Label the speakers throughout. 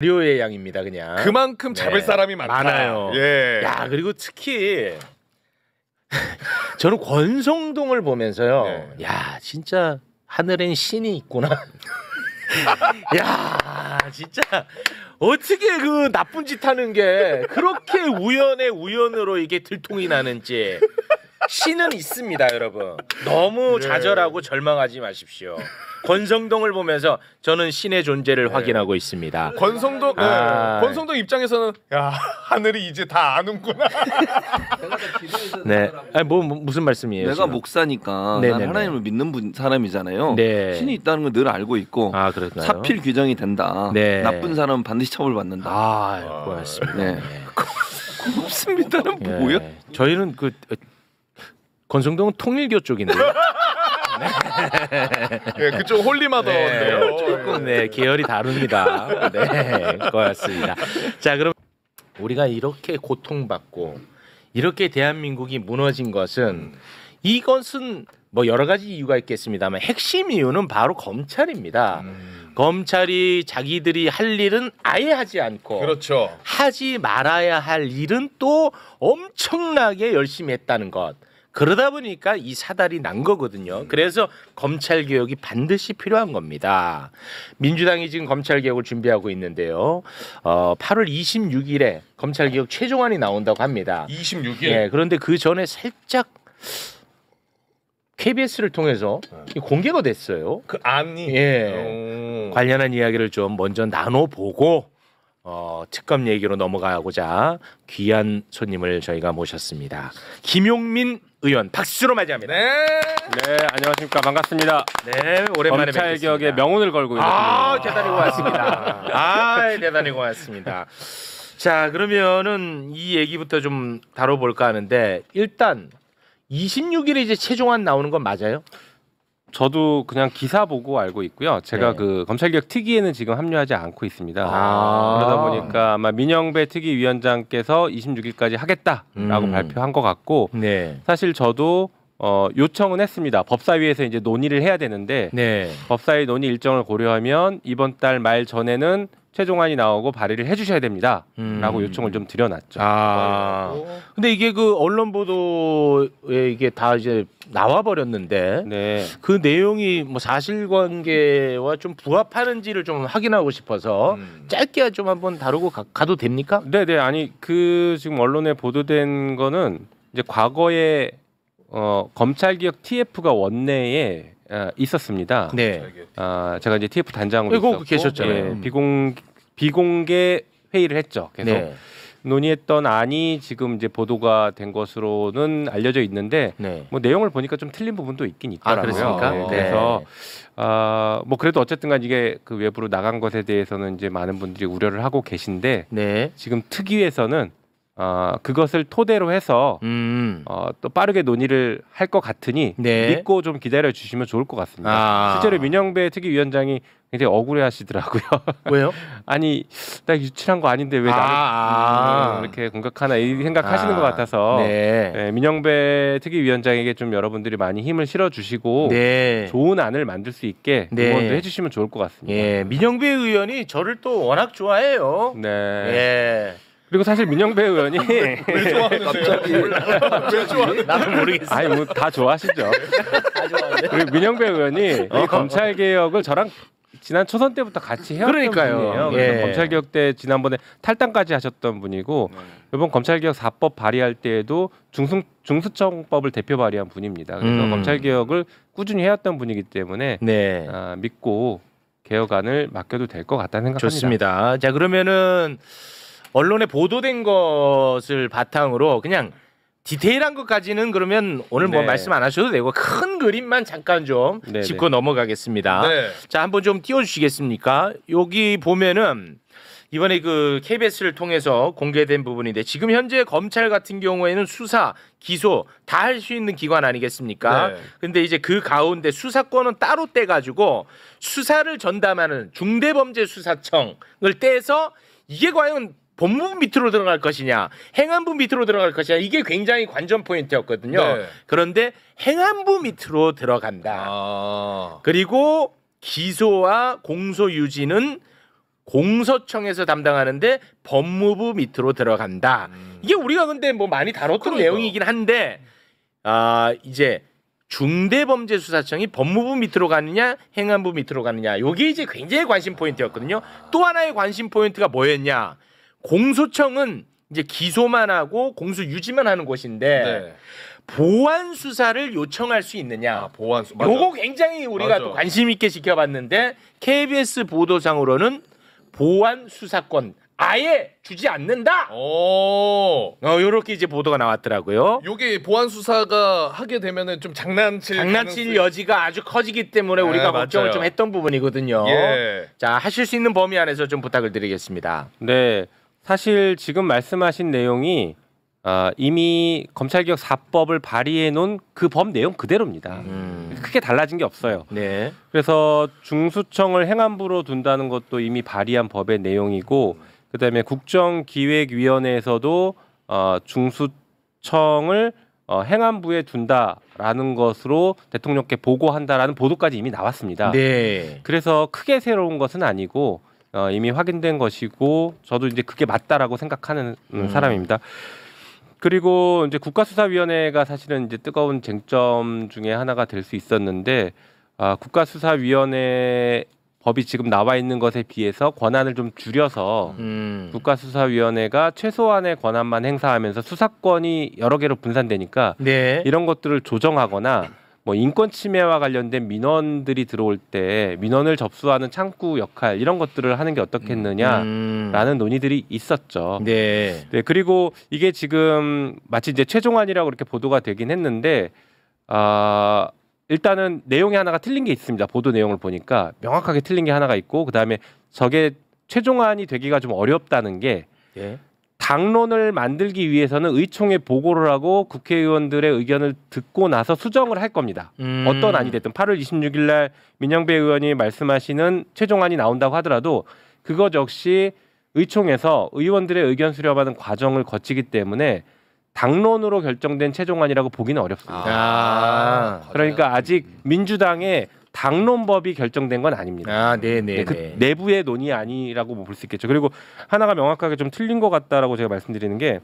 Speaker 1: 무료의 양입니다, 그냥.
Speaker 2: 그만큼 잡을 사람이
Speaker 1: 많아요.
Speaker 2: 예.
Speaker 1: 야, 그리고 특히 저는 권성동을 보면서요. 야, 진짜 하늘엔 신이 있구나. 야, 진짜 어떻게 그 나쁜 짓 하는 게 그렇게 우연의 우연으로 이게 들통이 나는지. 신은 있습니다, 여러분. 너무 좌절하고 절망하지 마십시오. 권성동을 보면서 저는 신의 존재를 확인하고 있습니다.
Speaker 2: 권성동 입장에서는 야, 하늘이 이제 다 아는구나.
Speaker 1: 네. 아니, 무슨 말씀이에요?
Speaker 3: 내가
Speaker 1: 지금?
Speaker 3: 목사니까
Speaker 1: 네네네.
Speaker 3: 난 하나님을 믿는 사람이잖아요.
Speaker 1: 네.
Speaker 3: 신이 있다는 걸 늘 알고 있고
Speaker 1: 그렇나요?
Speaker 3: 사필 규정이 된다.
Speaker 1: 네.
Speaker 3: 나쁜 사람은 반드시 처벌받는다.
Speaker 1: 고맙습니다.
Speaker 3: 네. 고맙습니다는 뭐야?
Speaker 1: 저희는 권성동은 통일교 쪽인데요.
Speaker 2: 예, 그쪽 홀리마더인데요.
Speaker 1: 조금 계열이 다릅니다. 네, 고맙습니다. 자, 그럼 우리가 이렇게 고통받고 이렇게 대한민국이 무너진 것은 이것은 뭐 여러 가지 이유가 있겠습니다만 핵심 이유는 바로 검찰입니다. 검찰이 자기들이 할 일은 아예 하지 않고
Speaker 2: 그렇죠.
Speaker 1: 하지 말아야 할 일은 또 엄청나게 열심히 했다는 것. 그러다 보니까 이 사달이 난 거거든요. 그래서 검찰 개혁이 반드시 필요한 겁니다. 민주당이 지금 검찰 개혁을 준비하고 있는데요. 8월 26일에 검찰 개혁 최종안이 나온다고 합니다.
Speaker 2: 26일.
Speaker 1: 예, 그런데 그 전에 살짝 KBS를 통해서 공개가 됐어요.
Speaker 2: 그 안이.
Speaker 1: 관련한 이야기를 좀 먼저 나눠보고 특검 얘기로 넘어가고자 귀한 손님을 저희가 모셨습니다. 김용민 의원 박수로 맞이합니다.
Speaker 4: 네, 안녕하십니까. 반갑습니다.
Speaker 1: 네, 오랜만에
Speaker 4: 검찰
Speaker 1: 뵙겠습니다.
Speaker 4: 개혁의 명운을 걸고 있는
Speaker 1: 대단히 고맙습니다. 대단히 고맙습니다. 자, 그러면은 이 얘기부터 좀 다뤄볼까 하는데 일단 26일에 이제 최종안 나오는 건 맞아요?
Speaker 4: 저도 그냥 기사 보고 알고 있고요. 제가 그 검찰개혁 특위에는 지금 합류하지 않고 있습니다. 그러다 보니까 아마 민영배 특위위원장께서 26일까지 하겠다라고 발표한 것 같고 사실 저도 요청은 했습니다. 법사위에서 이제 논의를 해야 되는데 법사위 논의 일정을 고려하면 이번 달 말 전에는 최종안이 나오고 발의를 해주셔야 됩니다.라고 요청을 좀 드려놨죠.
Speaker 1: 근데 이게 그 언론 보도에 이게 다 이제 나와 버렸는데 그 내용이 뭐 사실관계와 좀 부합하는지를 좀 확인하고 싶어서 짧게 좀 한번 다루고 가도 됩니까?
Speaker 4: 네네. 아니 그 지금 언론에 보도된 거는 이제 과거에 검찰개혁 TF가 원내에 있었습니다. 제가 이제 TF 단장으로 있었고
Speaker 1: 계셨잖아요.
Speaker 4: 비공개 회의를 했죠. 계속 논의했던 안이 지금 이제 보도가 된 것으로는 알려져 있는데 뭐 내용을 보니까 좀 틀린 부분도 있긴 있더라고요. 그래서 뭐 그래도 어쨌든간 이게 그 외부로 나간 것에 대해서는 이제 많은 분들이 우려를 하고 계신데 지금 특위에서는 그것을 토대로 해서 또 빠르게 논의를 할 것 같으니 믿고 좀 기다려 주시면 좋을 것 같습니다. 실제로 민영배 특위위원장이 굉장히 억울해하시더라고요.
Speaker 1: 왜요?
Speaker 4: 아니 나 유출한 거 아닌데 왜 나를 이렇게 공격하나 이 생각하시는 것 같아서 민영배 특위위원장에게 좀 여러분들이 많이 힘을 실어주시고 좋은 안을 만들 수 있게 응원도 해주시면 좋을 것 같습니다.
Speaker 1: 민영배 의원이 저를 또 워낙 좋아해요.
Speaker 4: 그리고 사실 민영배 의원이
Speaker 2: 왜 좋아하는데요? 왜 좋아하는데?
Speaker 1: 나도 모르겠어요.
Speaker 4: 아니 뭐 다 좋아하시죠. 그리고 민영배 의원이 검찰 개혁을 저랑 지난 초선 때부터 같이 해왔던 분이에요. 그래서 검찰 개혁 때 지난번에 탈당까지 하셨던 분이고 이번 검찰 개혁 4법 발의할 때에도 중수청법을 대표 발의한 분입니다. 그래서 검찰 개혁을 꾸준히 해왔던 분이기 때문에 믿고 개혁안을 맡겨도 될 것 같다는 생각합니다.
Speaker 1: 좋습니다. 자, 그러면은 언론에 보도된 것을 바탕으로 그냥 디테일한 것까지는 그러면 오늘 뭐 말씀 안 하셔도 되고 큰 그림만 잠깐 좀 짚고 넘어가겠습니다. 자, 한번 좀 띄워주시겠습니까? 여기 보면은 이번에 그 KBS를 통해서 공개된 부분인데 지금 현재 검찰 같은 경우에는 수사, 기소 다 할 수 있는 기관 아니겠습니까? 근데 이제 그 가운데 수사권은 따로 떼가지고 수사를 전담하는 중대범죄수사청을 떼서 이게 과연 법무부 밑으로 들어갈 것이냐 행안부 밑으로 들어갈 것이냐 이게 굉장히 관전 포인트였거든요. 그런데 행안부 밑으로 들어간다. 그리고 기소와 공소 유지는 공소청에서 담당하는데 법무부 밑으로 들어간다. 이게 우리가 근데 뭐 많이 다뤘던
Speaker 2: 그러니까.
Speaker 1: 내용이긴 한데 이제 중대범죄수사청이 법무부 밑으로 가느냐 행안부 밑으로 가느냐 이게 이제 굉장히 관심 포인트였거든요. 또 하나의 관심 포인트가 뭐였냐. 공소청은 이제 기소만 하고 공소 유지만 하는 곳인데
Speaker 2: 네.
Speaker 1: 보완 수사를 요청할 수 있느냐.
Speaker 2: 보완 수.
Speaker 1: 요거 굉장히 우리가
Speaker 2: 맞아.
Speaker 1: 또 관심 있게 지켜봤는데 KBS 보도상으로는 보완 수사권 아예 주지 않는다. 요렇게 이제 보도가 나왔더라고요.
Speaker 2: 요게 보안 수사가 하게 되면은 좀 장난칠
Speaker 1: 여지가 아주 커지기 때문에 우리가 걱정을
Speaker 2: 맞아요.
Speaker 1: 좀 했던 부분이거든요.
Speaker 2: 예.
Speaker 1: 자, 하실 수 있는 범위 안에서 좀 부탁을 드리겠습니다.
Speaker 4: 네, 사실 지금 말씀하신 내용이 이미 검찰개혁 4법을 발의해 놓은 그 법 내용 그대로입니다. 크게 달라진 게 없어요.
Speaker 1: 네.
Speaker 4: 그래서 중수청을 행안부로 둔다는 것도 이미 발의한 법의 내용이고, 그다음에 국정기획위원회에서도 중수청을 행안부에 둔다라는 것으로 대통령께 보고한다라는 보도까지 이미 나왔습니다.
Speaker 1: 네.
Speaker 4: 그래서 크게 새로운 것은 아니고 이미 확인된 것이고, 저도 이제 그게 맞다라고 생각하는 사람입니다. 그리고 이제 국가수사위원회가 사실은 이제 뜨거운 쟁점 중에 하나가 될 수 있었는데, 국가수사위원회 법이 지금 나와 있는 것에 비해서 권한을 좀 줄여서 국가수사위원회가 최소한의 권한만 행사하면서 수사권이 여러 개로 분산되니까
Speaker 1: 네.
Speaker 4: 이런 것들을 조정하거나 뭐 인권 침해와 관련된 민원들이 들어올 때 민원을 접수하는 창구 역할 이런 것들을 하는 게 어떻겠느냐라는 논의들이 있었죠.
Speaker 1: 네.
Speaker 4: 네, 그리고 이게 지금 마치 이제 최종안이라고 이렇게 보도가 되긴 했는데 일단은 내용이 하나가 틀린 게 있습니다. 보도 내용을 보니까 명확하게 틀린 게 하나가 있고, 그다음에 저게 최종안이 되기가 좀 어렵다는 게
Speaker 1: 네.
Speaker 4: 당론을 만들기 위해서는 의총에 보고를 하고 국회의원들의 의견을 듣고 나서 수정을 할 겁니다. 어떤 안이 됐든 8월 26일 날 민영배 의원이 말씀하시는 최종안이 나온다고 하더라도 그것 역시 의총에서 의원들의 의견 수렴하는 과정을 거치기 때문에 당론으로 결정된 최종안이라고 보기는 어렵습니다. 그러니까 아직 민주당의 당론법이 결정된 건 아닙니다.
Speaker 1: 네네.
Speaker 4: 그 내부의 논의 아니라고 볼 수 있겠죠. 그리고 하나가 명확하게 좀 틀린 것 같다라고 제가 말씀드리는 게,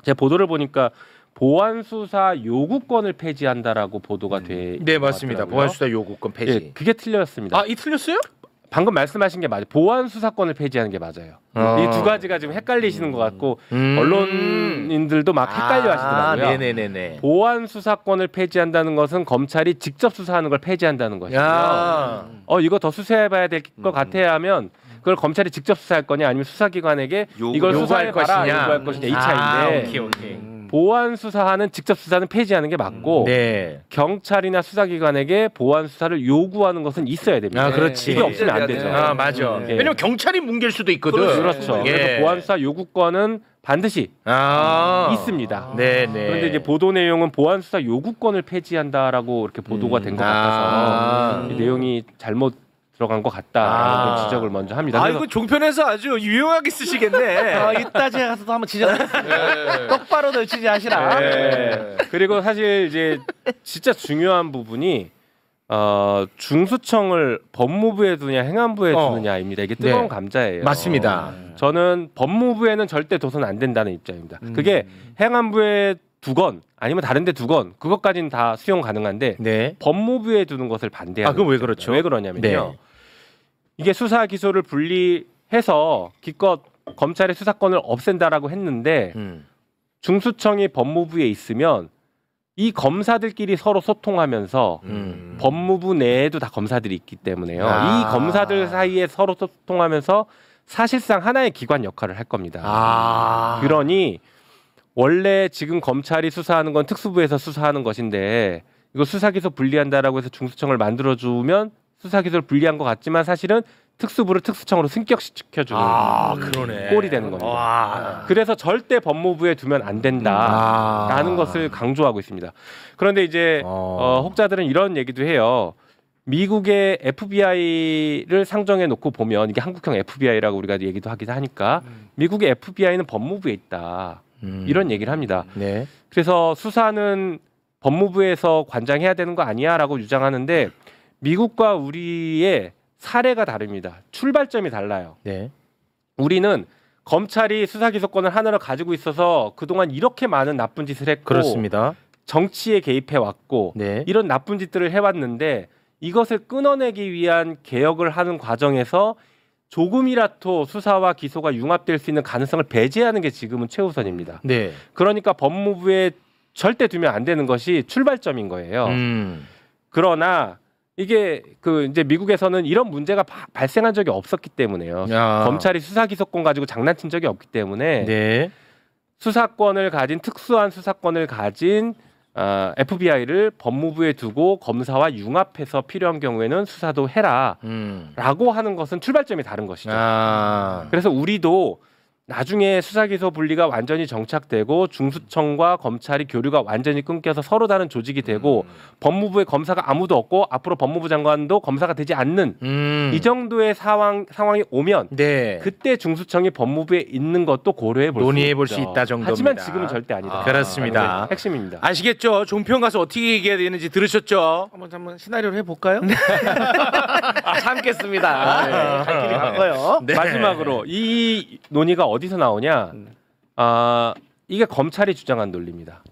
Speaker 4: 제가 보도를 보니까 보완 수사 요구권을 폐지한다라고 보도가 돼.
Speaker 1: 네, 맞습니다. 보완 수사 요구권 폐지.
Speaker 4: 예, 그게 틀렸습니다.
Speaker 1: 이 틀렸어요?
Speaker 4: 방금 말씀하신 게 맞아요. 보완 수사권을 폐지하는 게 맞아요. 이 두 가지가 지금 헷갈리시는 것 같고 언론인들도 막 헷갈려 하시더라고요.
Speaker 1: 네네네.
Speaker 4: 보완 수사권을 폐지한다는 것은 검찰이 직접 수사하는 걸 폐지한다는 것이고요. 이거 더 수사해봐야 될 것 같아 하면 그걸 검찰이 직접 수사할 거냐 아니면 수사기관에게 이걸 수사해봐라 요구할 것이냐 이 차이인데,
Speaker 1: 오케이.
Speaker 4: 보완 수사하는 직접 수사는 폐지하는 게 맞고
Speaker 1: 네.
Speaker 4: 경찰이나 수사기관에게 보완 수사를 요구하는 것은 있어야 됩니다.
Speaker 1: 그렇지.
Speaker 4: 이게 없으면 안 되죠.
Speaker 1: 맞아.
Speaker 4: 예.
Speaker 1: 왜냐면 경찰이 뭉갤 수도 있거든.
Speaker 4: 그렇죠.
Speaker 1: 예.
Speaker 4: 그래서 보완 수사 요구권은 반드시 있습니다.
Speaker 1: 네네.
Speaker 4: 그런데 이제 보도 내용은 보완 수사 요구권을 폐지한다라고 이렇게 보도가 된 것 같아서 이 내용이 잘못 들어간 것 같다라는 지적을 먼저 합니다.
Speaker 1: 이거 종편에서 아주 유용하게 쓰시겠네.
Speaker 5: 이따 제가 가서 한번 똑바로 널 취재하시라.
Speaker 4: 그리고 사실 이제 진짜 중요한 부분이 중수청을 법무부에 두냐 행안부에 두느냐입니다. 이게 뜨거운 감자예요.
Speaker 1: 맞습니다.
Speaker 4: 저는 법무부에는 절대 둬서는 안 된다는 입장입니다. 그게 행안부에 두건 아니면 다른 데 두건 그것까지는 다 수용 가능한데 법무부에 두는 것을 반대하는
Speaker 1: 그건 왜 그렇죠?
Speaker 4: 왜 그러냐면요. 이게 수사 기소를 분리해서 기껏 검찰의 수사권을 없앤다라고 했는데 중수청이 법무부에 있으면 이 검사들끼리 서로 소통하면서 법무부 내에도 다 검사들이 있기 때문에요. 이 검사들 사이에 서로 소통하면서 사실상 하나의 기관 역할을 할 겁니다. 그러니 원래 지금 검찰이 수사하는 건 특수부에서 수사하는 것인데 이거 수사기소 분리한다라고 해서 중수청을 만들어주면 수사기소를 분리한 것 같지만 사실은 특수부를 특수청으로 승격시켜주는 꼴이 되는 겁니다. 그래서 절대 법무부에 두면 안 된다라는 것을 강조하고 있습니다. 그런데 이제 혹자들은 이런 얘기도 해요. 미국의 FBI를 상정해 놓고 보면 이게 한국형 FBI라고 우리가 얘기도 하기도 하니까 미국의 FBI는 법무부에 있다. 이런 얘기를 합니다. 그래서 수사는 법무부에서 관장해야 되는 거 아니야? 라고 주장하는데 미국과 우리의 사례가 다릅니다. 출발점이 달라요.
Speaker 1: 네.
Speaker 4: 우리는 검찰이 수사기소권을 하나로 가지고 있어서 그동안 이렇게 많은 나쁜 짓을 했고
Speaker 1: 그렇습니다.
Speaker 4: 정치에 개입해 왔고
Speaker 1: 네.
Speaker 4: 이런 나쁜 짓들을 해왔는데 이것을 끊어내기 위한 개혁을 하는 과정에서 조금이라도 수사와 기소가 융합될 수 있는 가능성을 배제하는 게 지금은 최우선입니다.
Speaker 1: 네.
Speaker 4: 그러니까 법무부에 절대 두면 안 되는 것이 출발점인 거예요. 그러나 이게 그 이제 미국에서는 이런 문제가 발생한 적이 없었기 때문에요. 검찰이 수사기소권 가지고 장난친 적이 없기 때문에
Speaker 1: 네.
Speaker 4: 수사권을 가진 특수한 수사권을 가진 FBI를 법무부에 두고 검사와 융합해서 필요한 경우에는 수사도 해라라고 하는 것은 출발점이 다른 것이죠. 그래서 우리도 나중에 수사기소 분리가 완전히 정착되고 중수청과 검찰이 교류가 완전히 끊겨서 서로 다른 조직이 되고 법무부에 검사가 아무도 없고 앞으로 법무부 장관도 검사가 되지 않는 이 정도의 상황이 오면
Speaker 1: 네.
Speaker 4: 그때 중수청이 법무부에 있는 것도 고려해 볼
Speaker 1: 논의해
Speaker 4: 수
Speaker 1: 볼 수 있다 정도입니다.
Speaker 4: 하지만 지금은 절대 아니다.
Speaker 1: 그렇습니다.
Speaker 4: 네, 핵심입니다.
Speaker 1: 아시겠죠? 종편 가서 어떻게 얘기해야 되는지 들으셨죠?
Speaker 5: 한번 시나리오를 해볼까요? 참겠습니다. 갈 길이 바꿔요.
Speaker 1: 네.
Speaker 4: 마지막으로 이 논의가 어디서 나오냐? 이게 검찰이 주장한 논리입니다.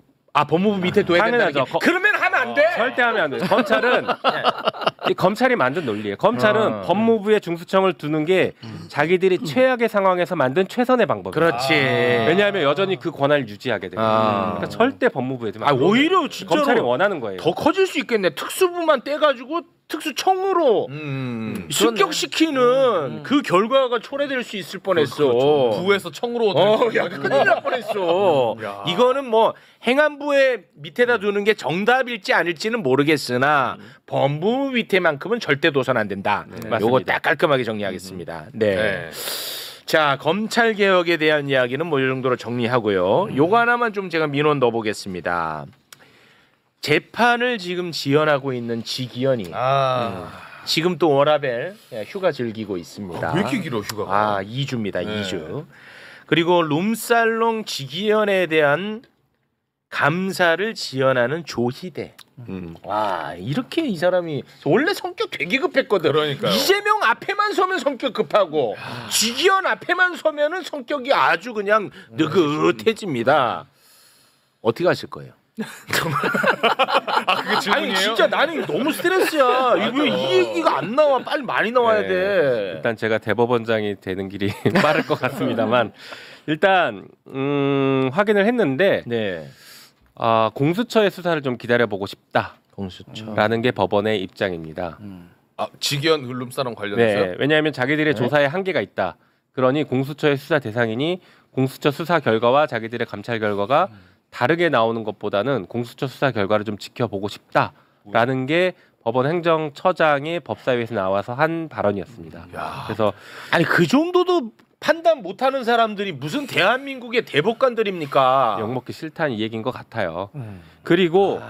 Speaker 1: 법무부 밑에 둬야 된다.
Speaker 4: 당연하죠.
Speaker 1: 그러면 하면 안 돼.
Speaker 4: 절대 하면 안 돼. 검찰은 이 검찰이 만든 논리예요. 검찰은 법무부에 중수청을 두는 게 자기들이 최악의 상황에서 만든 최선의 방법이에요.
Speaker 1: 그렇지.
Speaker 4: 왜냐하면 여전히 그 권한을 유지하게 되거든요. 그러니까 절대 법무부에 두면 안 돼요.
Speaker 1: 오히려 진짜로
Speaker 4: 검찰이 원하는 거예요.
Speaker 1: 더 커질 수 있겠네. 특수부만 떼가지고 특수청으로 습격시키는 그 결과가 초래될 수 있을 뻔했어.
Speaker 2: 그렇죠. 부에서 청으로
Speaker 1: 야, 큰일 날 뻔했어. 이거는 뭐 행안부의 밑에다 두는 게 정답일지 아닐지는 모르겠으나 법무부 밑에만큼은 절대 둬선 안 된다. 요거 딱 깔끔하게 정리하겠습니다. 네. 자, 검찰 개혁에 대한 이야기는 뭐 이 정도로 정리하고요. 요거 하나만 좀 제가 민원 넣어보겠습니다. 재판을 지금 지연하고 있는 지기현이 지금 또 워라벨 휴가 즐기고 있습니다.
Speaker 2: 왜 이렇게 길어 휴가가?
Speaker 1: 2주입니다. 2주. 그리고 룸살롱 지기현에 대한 감사를 지연하는 조희대. 와, 이렇게 이 사람이 원래 성격 되게 급했거든.
Speaker 2: 그러니까요.
Speaker 1: 이재명 앞에만 서면 성격 급하고 지기현 앞에만 서면은 성격이 아주 그냥 느긋해집니다. 어떻게 하실 거예요?
Speaker 2: 그게 질문이에요?
Speaker 1: 아니 진짜 나는 너무 스트레스야. 왜 이 얘기가 안 나와? 빨리 많이 나와야
Speaker 4: 네.
Speaker 1: 돼.
Speaker 4: 일단 제가 대법원장이 되는 길이 빠를 것 같습니다만 일단 확인을 했는데
Speaker 1: 네.
Speaker 4: 공수처의 수사를 좀 기다려보고 싶다라는
Speaker 1: 공수처.
Speaker 4: 게 법원의 입장입니다.
Speaker 2: 직연 룸사롱 관련해서요?
Speaker 4: 네, 왜냐하면 자기들의 조사에 한계가 있다. 그러니 공수처의 수사 대상이니 공수처 수사 결과와 자기들의 감찰 결과가 다르게 나오는 것보다는 공수처 수사 결과를 좀 지켜보고 싶다라는 게 법원 행정처장이 법사위에서 나와서 한 발언이었습니다. 그래서
Speaker 1: 아니 그 정도도 판단 못하는 사람들이 무슨 대한민국의 대법관들입니까?
Speaker 4: 욕먹기 싫다는 이 얘기인 것 같아요. 그리고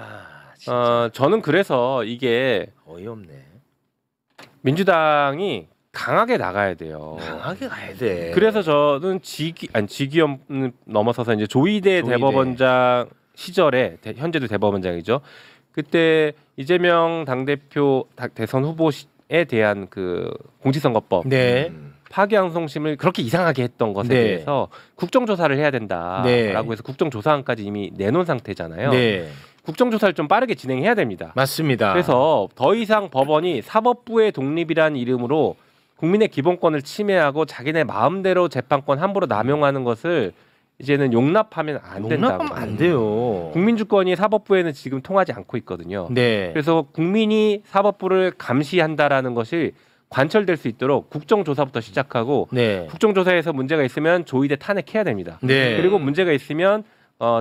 Speaker 4: 저는 그래서 이게
Speaker 1: 어이없네.
Speaker 4: 민주당이 강하게 나가야 돼요.
Speaker 1: 강하게 가야 돼.
Speaker 4: 그래서 저는 지기현 넘어서서 이제 조희대 대법원장 시절에 현재도 대법원장이죠. 그때 이재명 당대표 대선 후보에 대한 그 공직선거법
Speaker 1: 네.
Speaker 4: 파기환송심을 그렇게 이상하게 했던 것에
Speaker 1: 네.
Speaker 4: 대해서 국정조사를 해야 된다라고
Speaker 1: 네.
Speaker 4: 해서 국정조사안까지 이미 내놓은 상태잖아요.
Speaker 1: 네.
Speaker 4: 국정조사를 좀 빠르게 진행해야 됩니다.
Speaker 1: 맞습니다.
Speaker 4: 그래서 더 이상 법원이 사법부의 독립이라는 이름으로 국민의 기본권을 침해하고 자기네 마음대로 재판권 함부로 남용하는 것을 이제는 용납하면 안 된다고.
Speaker 1: 용납하면 안 돼요.
Speaker 4: 국민주권이 사법부에는 지금 통하지 않고 있거든요.
Speaker 1: 네.
Speaker 4: 그래서 국민이 사법부를 감시한다라는 것이 관철될 수 있도록 국정조사부터 시작하고
Speaker 1: 네.
Speaker 4: 국정조사에서 문제가 있으면 조희대 탄핵해야 됩니다.
Speaker 1: 네.
Speaker 4: 그리고 문제가 있으면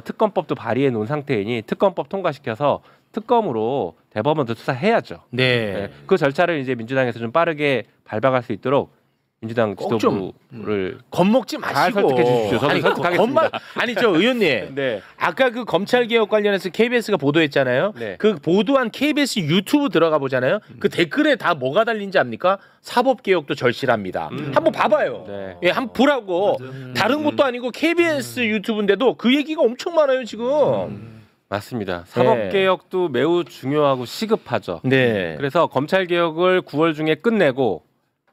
Speaker 4: 특검법도 발의해 놓은 상태이니 특검법 통과시켜서 특검으로 대법원도 수사해야죠.
Speaker 1: 네.
Speaker 4: 네. 그 절차를 이제 민주당에서 좀 빠르게 밟아갈 수 있도록 민주당
Speaker 1: 꼭
Speaker 4: 지도부를
Speaker 1: 겁먹지
Speaker 4: 잘
Speaker 1: 마시고.
Speaker 4: 설득해 주십시오. 저도 설득하겠습니다.
Speaker 1: 아니죠 의원님.
Speaker 4: 네.
Speaker 1: 아까 그 검찰 개혁 관련해서 KBS가 보도했잖아요.
Speaker 4: 네.
Speaker 1: 그 보도한 KBS 유튜브 들어가 보잖아요. 그 댓글에 다 뭐가 달린지 압니까? 사법 개혁도 절실합니다. 한번 봐봐요.
Speaker 4: 네.
Speaker 1: 예, 한번 보라고. 다른 것도 아니고 KBS 유튜브인데도 그 얘기가 엄청 많아요 지금.
Speaker 4: 맞습니다. 사법개혁도 매우 중요하고 시급하죠.
Speaker 1: 네.
Speaker 4: 그래서 검찰개혁을 9월 중에 끝내고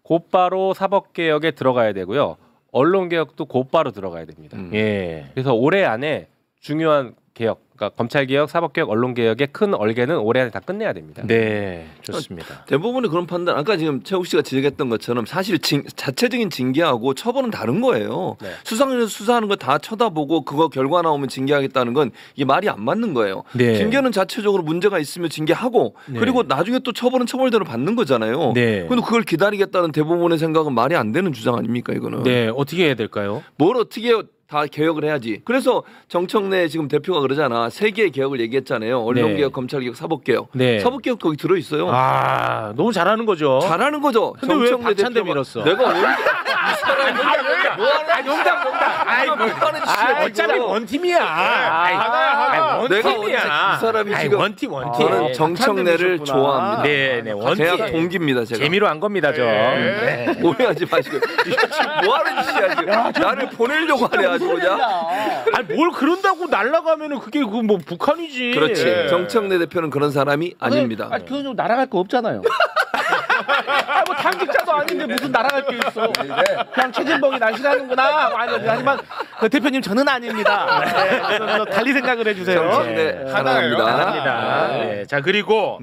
Speaker 4: 곧바로 사법개혁에 들어가야 되고요. 언론개혁도 곧바로 들어가야 됩니다.
Speaker 1: 예.
Speaker 4: 그래서 올해 안에 중요한 개혁, 그러니까 검찰개혁, 사법개혁, 언론개혁의 큰 얼개는 올해 안에 다 끝내야 됩니다.
Speaker 1: 네, 좋습니다.
Speaker 3: 대부분의 그런 판단, 아까 지금 최욱 씨가 지적했던 것처럼 사실 자체적인 징계하고 처벌은 다른 거예요.
Speaker 4: 네.
Speaker 3: 수사관에서 수사하는 거 다 쳐다보고 그거 결과 나오면 징계하겠다는 건 이게 말이 안 맞는 거예요.
Speaker 1: 네.
Speaker 3: 징계는 자체적으로 문제가 있으면 징계하고
Speaker 1: 네.
Speaker 3: 그리고 나중에 또 처벌은 처벌대로 받는 거잖아요.
Speaker 1: 네.
Speaker 3: 근데 그걸 기다리겠다는 대부분의 생각은 말이 안 되는 주장 아닙니까 이거는.
Speaker 1: 네, 어떻게 해야 될까요?
Speaker 3: 뭘 어떻게 해요? 다 개혁을 해야지. 그래서 정청래 지금 대표가 그러잖아. 세 개의 개혁을 얘기했잖아요. 언론개혁,
Speaker 1: 네.
Speaker 3: 검찰개혁, 사법개혁.
Speaker 1: 네.
Speaker 3: 사법개혁 거기 들어있어요.
Speaker 1: 아, 너무 잘하는 거죠.
Speaker 3: 잘하는 거죠.
Speaker 1: 근데 왜
Speaker 3: 정청래
Speaker 1: 박찬대
Speaker 3: 대표가
Speaker 1: 밀었어?
Speaker 3: 내가 이 사람이 뭐하는
Speaker 1: 농담. 아이,
Speaker 3: 뭐하는 짓이야.
Speaker 1: 어차피 원팀이야.
Speaker 2: 하나야.
Speaker 3: 내가
Speaker 1: 원팀이야.
Speaker 3: 언제 이 사람이 지금
Speaker 1: 원팀.
Speaker 3: 저는 정청래를 좋아합니다.
Speaker 1: 네, 원팀.
Speaker 3: 제가 동기입니다. 제가.
Speaker 1: 재미로 한 겁니다, 저. 네.
Speaker 3: 오해하지 마시고. 이거 지금 뭐하는 짓이야 지금. 나를 보내려고 하네 아주 그냥.
Speaker 1: 아니 뭘 그런다고 날아가면은 그게 그 뭐 북한이지.
Speaker 3: 그렇지.
Speaker 2: 예.
Speaker 3: 정청래 대표는 그런 사람이 아닙니다.
Speaker 5: 아니 그건 날아갈 거 없잖아요. 아, 뭐 당직자도 아닌데 무슨 날아갈 게 있어. 그냥 최진봉이 날씬하는구나. 하지만 그 대표님 저는 아닙니다. 네, 그래서 달리 생각을 해주세요.
Speaker 3: 정청래
Speaker 2: 하나예요?
Speaker 3: 사랑합니다.
Speaker 1: 합니다. 네. 자 그리고